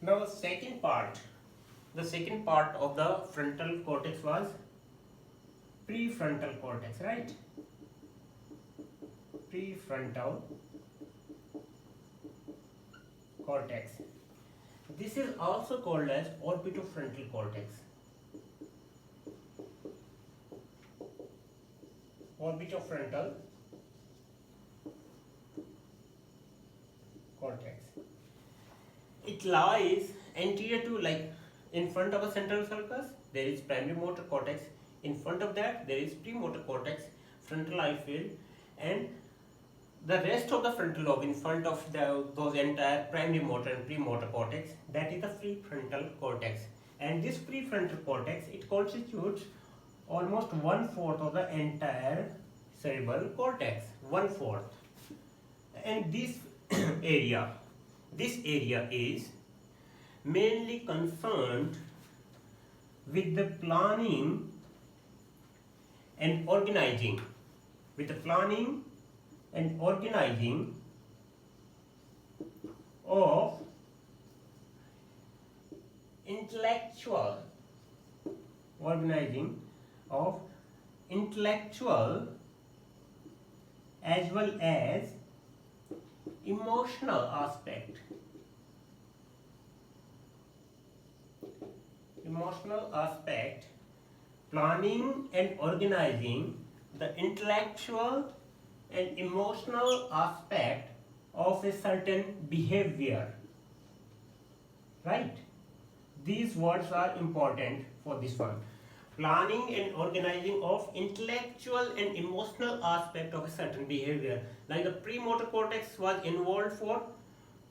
Now the second part of the frontal cortex was prefrontal cortex, right? Prefrontal cortex. This is also called as orbitofrontal cortex. Orbitofrontal cortex. It lies anterior to, like, in front of a central sulcus there is primary motor cortex, in front of that there is premotor cortex, frontal eye field, and the rest of the frontal lobe in front of those entire primary motor and premotor cortex, that is the prefrontal cortex. And this prefrontal cortex, it constitutes almost 1/4 of the entire cerebral cortex, 1/4. And this area is mainly concerned with the planning and organizing, of intellectual as well as emotional aspect. Planning and organizing the intellectual and emotional aspect of a certain behavior, right? These words are important for this one. Planning and organizing of intellectual and emotional aspect of a certain behavior. Like the premotor cortex was involved for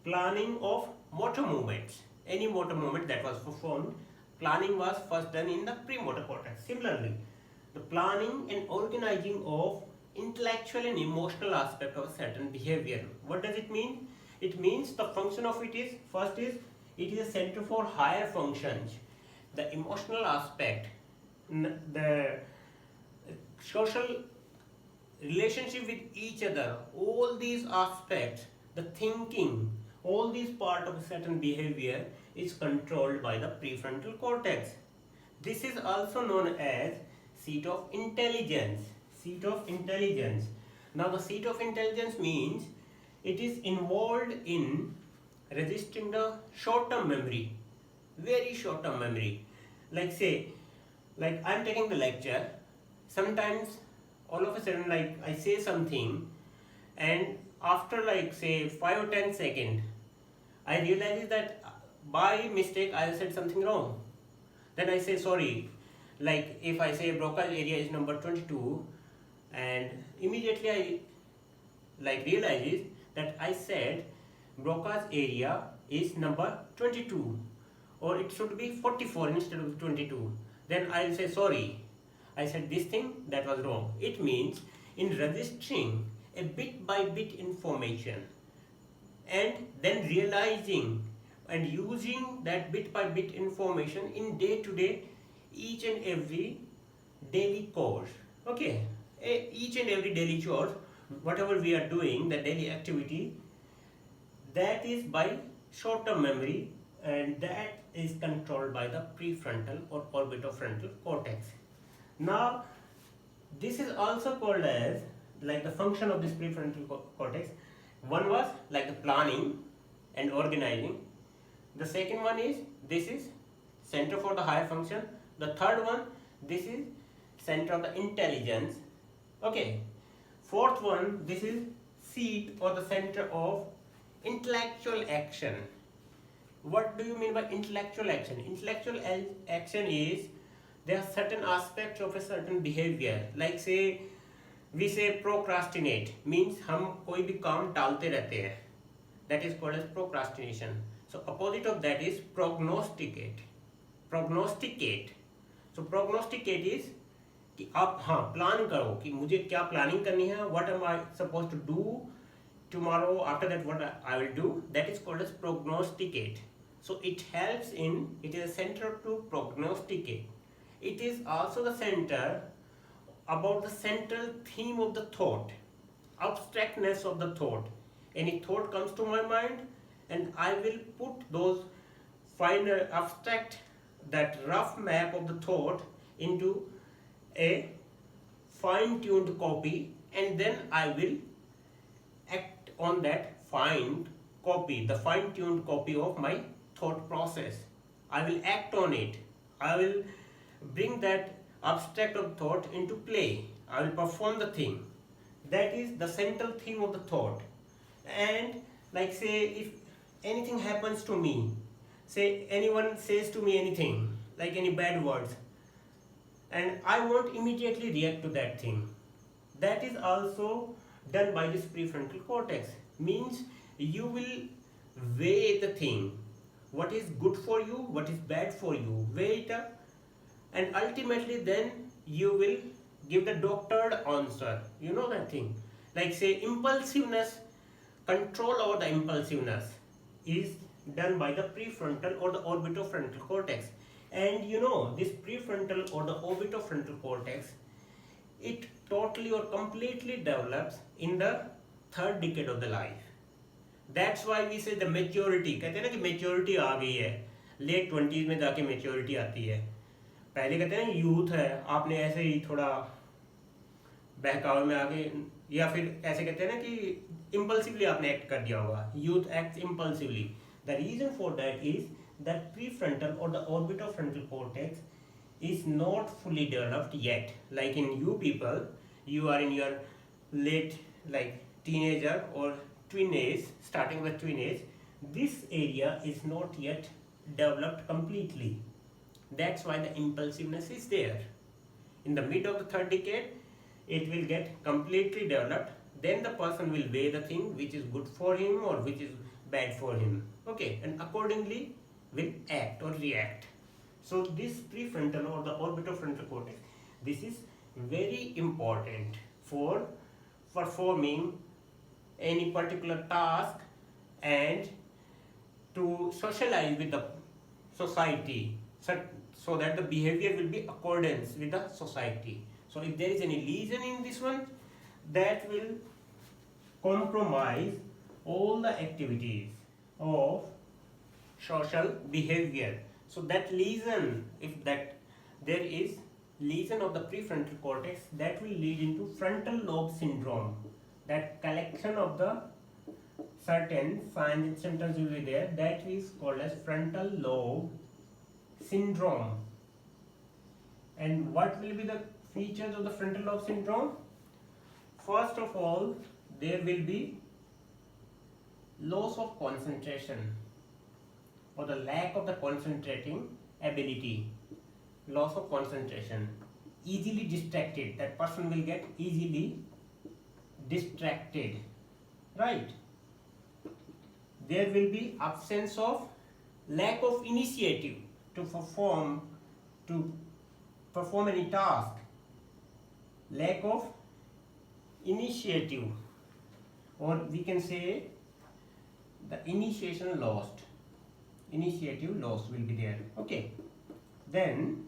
planning of motor movements. Any motor movement that was performed, planning was first done in the premotor cortex. Similarly, the planning and organizing of intellectual and emotional aspect of a certain behavior. What does it mean? It means the function of it is, first is, it is a center for higher functions. The emotional aspect, the social relationship with each other, all these aspects, the thinking, all these part of a certain behavior is controlled by the prefrontal cortex. This is also known as seat of intelligence. Now the seat of intelligence means it is involved in registering the short-term memory, very short-term memory. Like I'm taking the lecture, sometimes all of a sudden, like, I say something, and after, like, say 5 or 10 seconds, I realize that by mistake I said something wrong. Then I say sorry. Like if I say Broca's area is number 22, and immediately I realizes that I said Broca's area is number 22, or it should be 44 instead of 22. Then I'll say sorry, I said this thing that was wrong. It means in registering a bit by bit information and then realizing and using that bit by bit information in day to day, each and every daily course. Okay, each and every daily chores, whatever we are doing, the daily activity, that is by short term memory, and that is controlled by the prefrontal or orbitofrontal cortex. Now this is also called as, like, the function of this prefrontal cortex. One was like the planning and organizing. The second one is, this is center for the higher function. The third one, this is center of the intelligence. Okay. Fourth one, this is seat or the center of intellectual action. What do you mean by intellectual action? Intellectual action is, there are certain aspects of a certain behavior. Like say, we say procrastinate, means हम कोई भी काम टालते रहते हैं. That is called as procrastination. So opposite of that is prognosticate. So prognosticate is कि आप plan करो कि मुझे क्या प्लानिंग करनी है, what am I supposed to do tomorrow, after that what I will do. That is called as prognosticate. So it helps in, it is a center to prognosticate. It is also the center about the central theme of the thought, abstractness of the thought. Any thought comes to my mind and I will put those abstract that rough map of the thought into a fine-tuned copy, and then I will act on that the fine-tuned copy of my thought process. I will act on it. I will bring that abstract of thought into play. I will perform the thing. That is the central theme of the thought. And like say if anything happens to me, say anyone says to me anything, like any bad words, and I won't immediately react to that thing. That is also done by this prefrontal cortex. Means you will weigh the thing. What is good for you, what is bad for you. Weigh it up, and ultimately then you will give the doctored answer. You know that thing. Like say impulsiveness, control over the impulsiveness is done by the prefrontal or the orbitofrontal cortex. And you know this prefrontal or the orbitofrontal cortex, it totally or completely develops in the third decade of the life. That's why we say the maturity. कहते हैं ना कि maturity आ गई है, late 20s में जाके maturity आती है. पहले कहते हैं यूथ है, आपने ऐसे ही थोड़ा बहकावे में आगे, या फिर ऐसे कहते हैं ना कि impulsively आपने एक्ट कर दिया होगा. Youth acts impulsively. The reason for that is that prefrontal or the orbitofrontal cortex is not fully developed yet. Like in you people, you are in your late like teenager or twin age, starting with twin age. This area is not yet developed completely. That's why the impulsiveness is there. In the mid of the third decade, it will get completely developed. Then the person will weigh the thing which is good for him or which is bad for him. Okay, and accordingly will act or react. So this prefrontal or the orbitofrontal cortex, this is very important for performing any particular task and to socialize with the society, so that the behavior will be accordance with the society. So if there is any lesion in this one, that will compromise all the activities of social behavior. So that lesion, if that there is lesion of the prefrontal cortex, that will lead into frontal lobe syndrome. That collection of the certain signs and symptoms will be there. That is called as frontal lobe syndrome. And what will be the features of the frontal lobe syndrome? First of all, there will be loss of concentration or the lack of the concentrating ability. Loss of concentration. Easily distracted. That person will get easily distracted. Right? There will be absence of lack of initiative to perform any task. Lack of initiative, or we can say the initiation lost. Initiative loss will be there. Okay. Then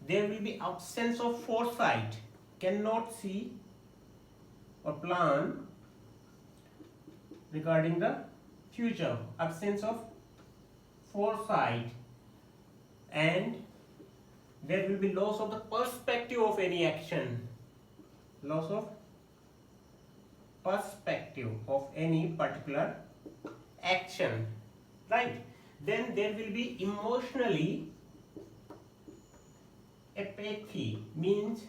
there will be absence of foresight. Cannot see or plan regarding the future. Absence of foresight. And there will be loss of the perspective of any action. Loss of perspective of any particular action. Right? Then there will be emotionally apathy, means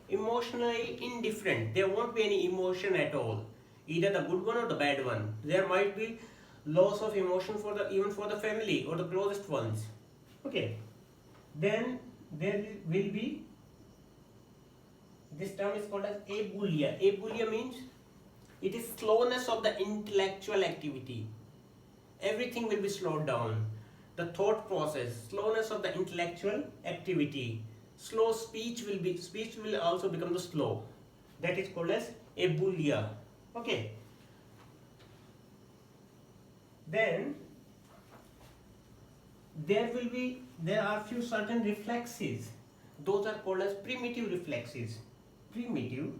emotionally indifferent. There won't be any emotion at all, either the good one or the bad one. There might be loss of emotion for the even for the family or the closest ones. Okay. Then there will be, this term is called as abulia. Abulia means it is slowness of the intellectual activity. Everything will be slowed down. The thought process, slowness of the intellectual activity. Slow speech will also become the slow. That is called as abulia. Okay. Then there are few certain reflexes. Those are called as primitive reflexes. Primitive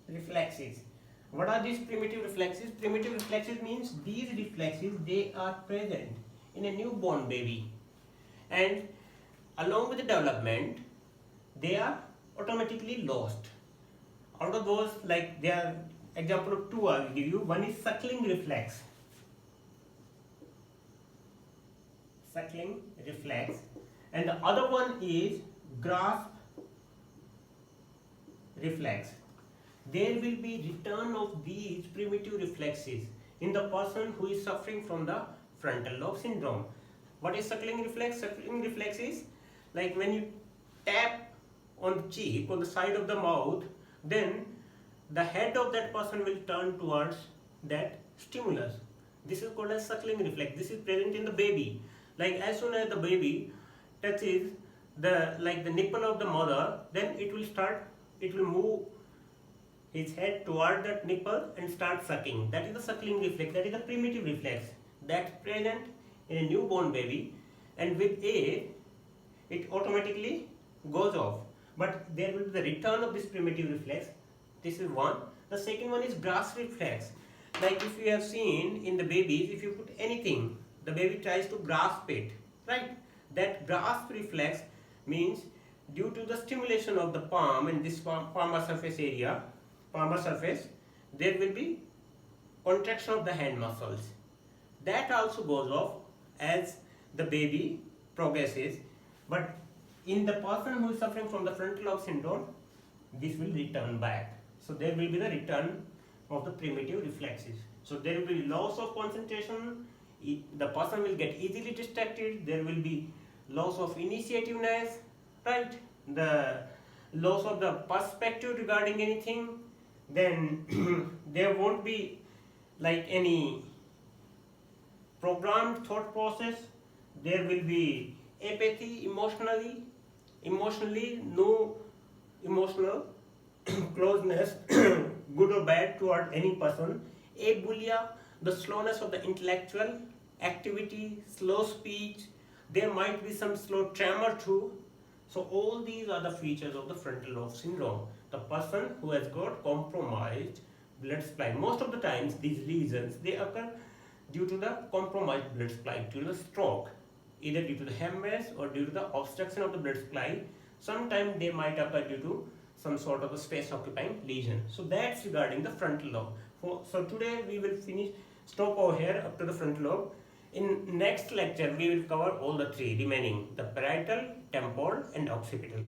reflexes. What are these primitive reflexes? Primitive reflexes means these reflexes, they are present in a newborn baby, and along with the development they are automatically lost. Out of those, like there are example of two I will give you. One is suckling reflex. Suckling reflex, and the other one is grasp reflex. There will be return of these primitive reflexes in the person who is suffering from the frontal lobe syndrome. What is suckling reflex? Suckling reflex is like when you tap on the cheek, on the side of the mouth, then the head of that person will turn towards that stimulus. This is called as suckling reflex. This is present in the baby. Like as soon as the baby touches the nipple of the mother, then it will move his head toward that nipple and start sucking. That is the suckling reflex. That is the primitive reflex that's present in a newborn baby, and with age it automatically goes off. But there will be the return of this primitive reflex. This is one. The second one is grasp reflex. Like if you have seen in the babies, if you put anything, the baby tries to grasp it, right? That grasp reflex means due to the stimulation of the palm and this palmar surface area, palmar surface, there will be contraction of the hand muscles. That also goes off as the baby progresses, but in the person who is suffering from the frontal lobe syndrome, this will return back. So there will be the return of the primitive reflexes. So there will be loss of concentration, the person will get easily distracted, there will be loss of initiativeness, right? The loss of the perspective regarding anything, then there won't be like any programmed thought process, there will be apathy emotionally no emotional closeness, good or bad, toward any person. Abulia, the slowness of the intellectual activity, slow speech, there might be some slow tremor too. So all these are the features of the frontal lobe syndrome. The person who has got compromised blood supply. Most of the times these lesions, they occur due to the compromised blood supply, due to the stroke, either due to the hemorrhage or due to the obstruction of the blood supply. Sometimes they might occur due to some sort of a space occupying lesion. So that's regarding the frontal lobe. So today we will stop over here up to the frontal lobe. In next lecture we will cover all the three remaining, the parietal, temporal and occipital.